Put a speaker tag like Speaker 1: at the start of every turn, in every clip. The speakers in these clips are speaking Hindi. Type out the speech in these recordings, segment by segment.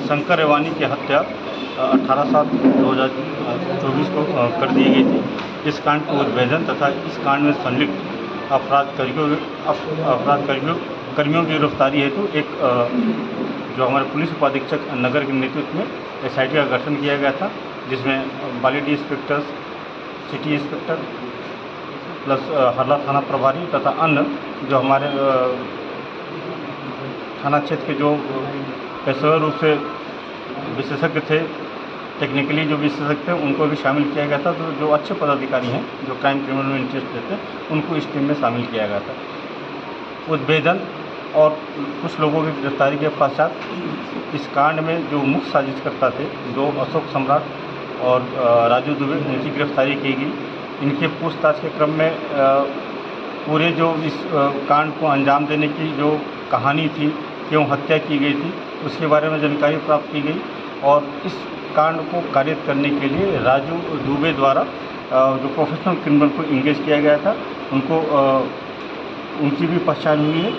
Speaker 1: शंकर रेवानी की हत्या 18/7/2024 को कर दी गई थी। इस कांड को उद्भेदन तथा इस कांड में संलिप्त कर्मियों की गिरफ्तारी हेतु एक जो हमारे पुलिस उपाधीक्षक नगर के नेतृत्व में SIT का गठन किया गया था, जिसमें Balidih inspectors, city inspector plus हरला थाना प्रभारी तथा अन्य जो हमारे थाना क्षेत्र के जो पेशेवर रूप से विशेषज्ञ थे, टेक्निकली जो विशेषज्ञ थे, उनको भी शामिल किया गया था। तो जो अच्छे पदाधिकारी हैं जो क्राइम क्रिमिनल में इंटरेस्ट लेते हैं, उनको इस टीम में शामिल किया गया था। उद्भेदन और कुछ लोगों की गिरफ्तारी के पश्चात इस कांड में जो मुख्य साजिशकर्ता थे, दो अशोक सम्राट और राजू दुबे, उनकी गिरफ्तारी की गई। इनके पूछताछ के क्रम में पूरे जो इस कांड को अंजाम देने की जो कहानी थी, क्यों हत्या की गई थी, उसके बारे में जानकारी प्राप्त की गई और इस कांड को कारित करने के लिए राजू दुबे द्वारा जो प्रोफेशनल क्रिमिनल को इंगेज किया गया था, उनकी भी पहचान हुई है।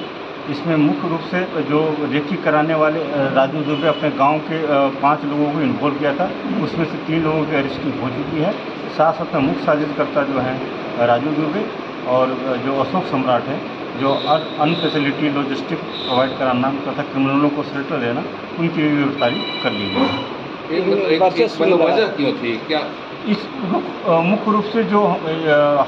Speaker 1: इसमें मुख्य रूप से जो रेकी कराने वाले राजू दुबे अपने गांव के 5 लोगों को इन्वॉल्व किया था, उसमें से 3 लोगों की अरेस्टिंग हो चुकी है। साथ साथ में मुख्य साजिशकर्ता जो हैं राजू दुबे और जो अशोक सम्राट है, जो अनफैसिलिटी लॉजिस्टिक प्रोवाइड कराना तथा क्रिमिनलों को शेल्टर देना, उनकी गिरफ्तारी कर ली गई है।
Speaker 2: वजह क्यों थी क्या?
Speaker 1: इस मुख्य रूप से जो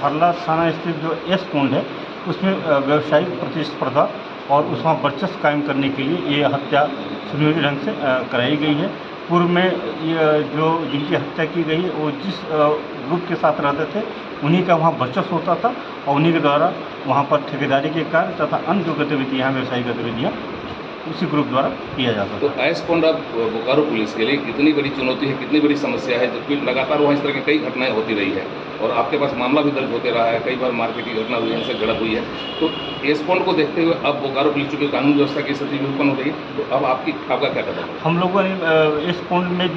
Speaker 1: हरला थाना स्थित जो एस पॉइंट है, उसमें व्यावसायिक प्रतिस्पर्धा और उसमें वर्चस्व कायम करने के लिए ये हत्या सुनियोजित ढंग से कराई गई है। पूर्व में ये जो जिनकी हत्या की गई है, वो जिस ग्रुप के साथ रहते थे, उन्हीं का वहाँ वर्चस्व होता था और उन्हीं के द्वारा वहाँ पर ठेकेदारी के कार्य तथा अन्य जो गतिविधियाँ, व्यवसायिक गतिविधियाँ उसी ग्रुप द्वारा किया जाता है।
Speaker 2: तो एसकोंड अब बोकारो पुलिस के लिए कितनी बड़ी चुनौती है, कितनी बड़ी समस्या है, जबकि लगातार वहाँ इस तरह की कई घटनाएं होती रही है और आपके पास मामला भी दर्ज होते रहा है, कई बार मारपीट की घटना हुई है, इनसे झड़प हुई है। तो एसकोंड को देखते हुए अब बोकारो पुलिस चूँकि कानून व्यवस्था की स्थिति भी उत्पन्न हो रही है, तो अब आपका क्या कदम है?
Speaker 1: हम लोगों ने एसकोंड में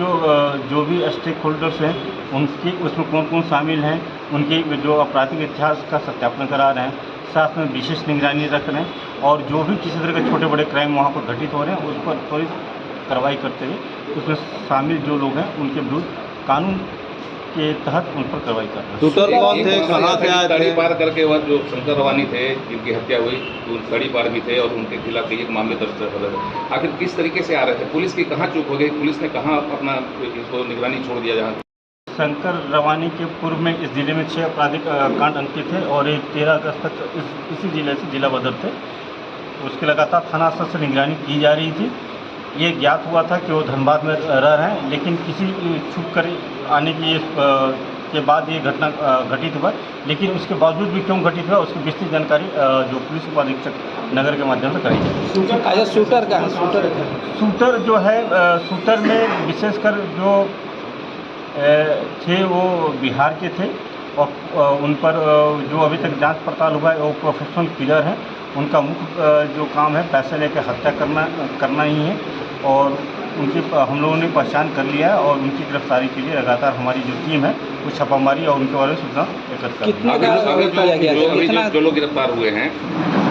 Speaker 1: जो भी स्टेक होल्डर्स हैं, उनकी उसमें कौन कौन शामिल हैं, उनके जो आपराधिक इतिहास का सत्यापन करा रहे हैं, साथ में विशेष निगरानी रख रहे हैं और जो भी किसी तरह के छोटे बड़े क्राइम वहाँ पर घटित हो रहे हैं, उस पर त्वरित कार्रवाई करते हुए उसमें शामिल जो लोग हैं उनके विरुद्ध कानून के तहत उन पर कार्रवाई कर रहे हैं।
Speaker 3: शूटर कौन थे, कहाँ से आए थे?
Speaker 2: तड़ी पार करके वह जो शंकर रवानी थे, जिनकी हत्या हुई, तो तड़ी पार भी थे और उनके खिलाफ एक मामले दर्ज हो रहे थे। आखिर किस तरीके से आ रहे थे? पुलिस की कहाँ चूक हो गई? पुलिस ने कहाँ अपना इसको निगरानी छोड़ दिया? जहाँ
Speaker 1: शंकर रवानी के पूर्व में इस जिले में 6 आपराधिक कांड अंकित थे और ये 13 अगस्त तक इसी जिले से जिला बदर थे। उसकी लगातार थाना स्तर से निगरानी की जा रही थी। ये ज्ञात हुआ था कि वो धनबाद में रह रहे हैं, लेकिन किसी छुप कर आने की के बाद ये घटना घटित हुआ। लेकिन उसके बावजूद भी क्यों घटित हुआ, उसकी विस्तृत जानकारी जो पुलिस उपाधीक्षक नगर के माध्यम से करी जाए।
Speaker 3: शूटर का है?
Speaker 1: शूटर जो है, शूटर में विशेषकर जो थे वो बिहार के थे और उन पर जो अभी तक जांच पड़ताल हुआ है वो प्रोफेशनल किलर हैं। उनका मुख्य जो काम है पैसे लेकर हत्या करना ही है और उनकी हम लोगों ने पहचान कर लिया है और उनकी गिरफ्तारी के लिए लगातार हमारी जो टीम है वो छापामारी और उनके बारे में सूचना एकत्र कर रही है।
Speaker 2: जो लोग गिरफ्तार हुए हैं,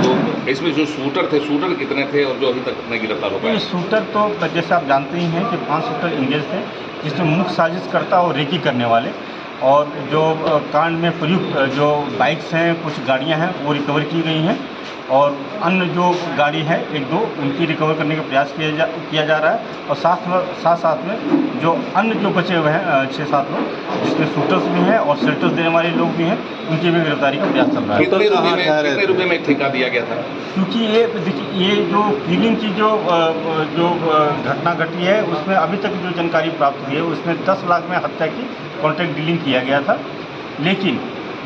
Speaker 2: तो इसमें जो शूटर थे, शूटर कितने थे और जो अभी तक नहीं गिरफ्तार हो पाए?
Speaker 1: शूटर तो जैसे आप जानते ही हैं कि 5 शूटर इंगेज थे, जिसमें मुख्य साजिशकर्ता और रेकी करने वाले और जो कांड में प्रयुक्त जो बाइक्स हैं, कुछ गाड़ियां हैं, वो रिकवर की गई हैं और अन्य जो गाड़ी है 1-2 उनकी रिकवर करने का प्रयास किया जा रहा है और साथ में जो अन्य जो बचे हुए हैं 6-7 लोग, जिसमें शूटर्स भी हैं और शेल्टर्स देने वाले लोग भी हैं, उनकी भी गिरफ्तारी का प्रयास चल रहा है।
Speaker 2: कितने रुपये में ठेका दिया गया था?
Speaker 1: क्योंकि ये जो किलिंग की जो घटना घटी है, उसमें अभी तक जो जानकारी प्राप्त हुई है उसमें 10 लाख में हत्या की कॉन्ट्रैक्ट डीलिंग किया गया था। लेकिन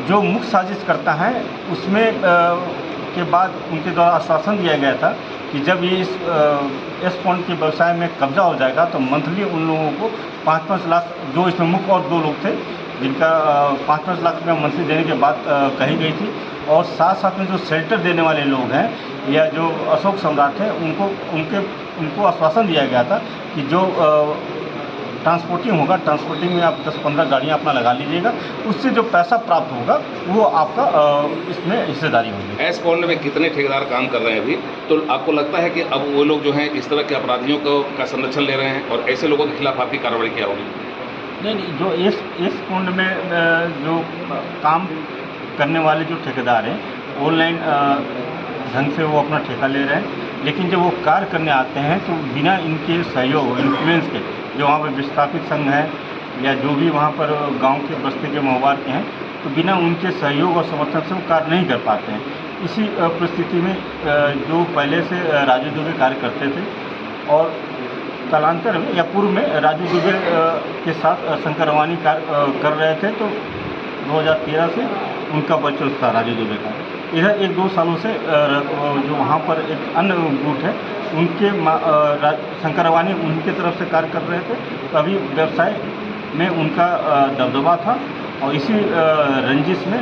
Speaker 1: जो मुख्य साजिश करता है उसमें के बाद उनके द्वारा आश्वासन दिया गया था कि जब ये इस पॉइंट के व्यवसाय में कब्जा हो जाएगा तो मंथली उन लोगों को 5-5 लाख, जो इसमें मुख्य और 2 लोग थे जिनका 5-5 लाख रुपया मंथली देने के बाद कही गई थी और साथ में जो शेल्टर देने वाले लोग हैं या जो अशोक सम्राट हैं, उनको आश्वासन दिया गया था कि जो ट्रांसपोर्टिंग होगा, ट्रांसपोर्टिंग में आप 10-15 गाड़ियाँ अपना लगा लीजिएगा, उससे जो पैसा प्राप्त होगा वो आपका इसमें हिस्सेदारी होगी।
Speaker 2: एस पॉइंट में कितने ठेकेदार काम कर रहे हैं अभी, तो आपको लगता है कि अब वो लोग जो हैं इस तरह के अपराधियों का संरक्षण ले रहे हैं और ऐसे लोगों के खिलाफ आपकी कार्रवाई क्या होगी?
Speaker 1: नहीं, जो इस कुंड में जो काम करने वाले जो ठेकेदार हैं, ऑनलाइन ढंग से वो अपना ठेका ले रहे हैं, लेकिन जब वो कार्य करने आते हैं तो बिना इनके सहयोग, इन्फ्लुएंस के, जो वहाँ पर विस्थापित संघ है या जो भी वहाँ पर गांव के बस्ती के महुआर के हैं, तो बिना उनके सहयोग और समर्थन से वो कार्य नहीं कर पाते हैं। इसी परिस्थिति में जो पहले से राजू दुबे कार्य करते थे और कालांतर में या पूर्व में राजू दुबे के साथ शंकर रवानी कार्य कर रहे थे, तो 2013 से उनका वर्चस्व था राजू दुबे का। इधर 1-2 सालों से जो वहाँ पर एक अन्य गुट है, उनके शंकर रवानी उनके तरफ से कार्य कर रहे थे, तो अभी व्यवसाय में उनका दबदबा था और इसी रंजिश में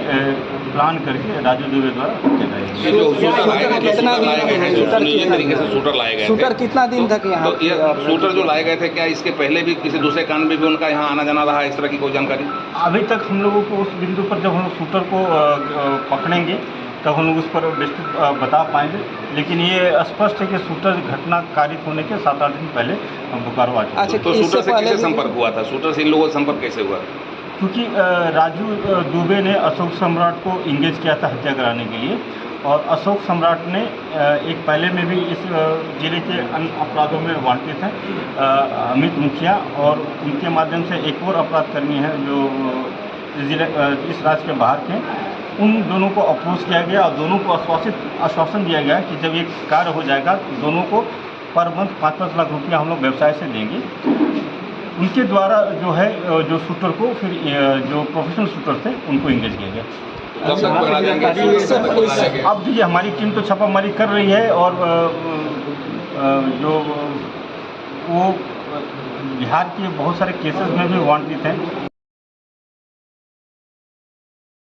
Speaker 1: प्लान करके राजू दुबे द्वारा किया गया।
Speaker 2: ये जो शूटर लाए गए,
Speaker 3: कितना दिन
Speaker 2: लाए गए हैं, सुनियोजित तरीके से शूटर लाए गए
Speaker 3: शूटर
Speaker 2: थे,
Speaker 3: कितना दिन तक यहाँ?
Speaker 2: तो ये शूटर जो लाए गए थे, क्या इसके पहले भी किसी दूसरे कांड में भी उनका यहाँ आना जाना रहा है, इस तरह की कोई जानकारी?
Speaker 1: अभी तक हम लोगों को उस बिंदु पर जब हम शूटर को पकड़ेंगे तब हम लोग उस पर विस्तृत बता पाएंगे, लेकिन ये स्पष्ट है कि शूटर घटना कारित होने के 7-8 दिन पहले बोकारो आ चुका है।
Speaker 3: अच्छा,
Speaker 2: तो शूटर से
Speaker 3: पहले
Speaker 2: किससे
Speaker 3: भी-
Speaker 2: संपर्क हुआ था? शूटर से इन लोगों का संपर्क कैसे हुआ?
Speaker 1: क्योंकि राजू दुबे ने अशोक सम्राट को इंगेज किया था हत्या कराने के लिए, और अशोक सम्राट ने एक पहले में भी इस जिले के अन्य अपराधों में वांछित हैं, अमित मुखिया, और उनके माध्यम से एक और अपराधकर्मी है जो जिले इस राज्य के बाहर के हैं। उन दोनों को अप्रोच किया गया और दोनों को आश्वासन दिया गया कि जब ये कार्य हो जाएगा तो दोनों को पर मंथ 5-5 लाख रुपया हम लोग व्यवसाय से देंगे। उनके द्वारा जो है जो शूटर को फिर जो प्रोफेशनल शूटर थे उनको इंगेज किया गया।
Speaker 2: कब तक पकड़ा जाएंगे?
Speaker 1: अब देखिए, हमारी टीम तो छापामारी कर रही है और जो वो बिहार के बहुत सारे केसेस में भी वांछित हैं,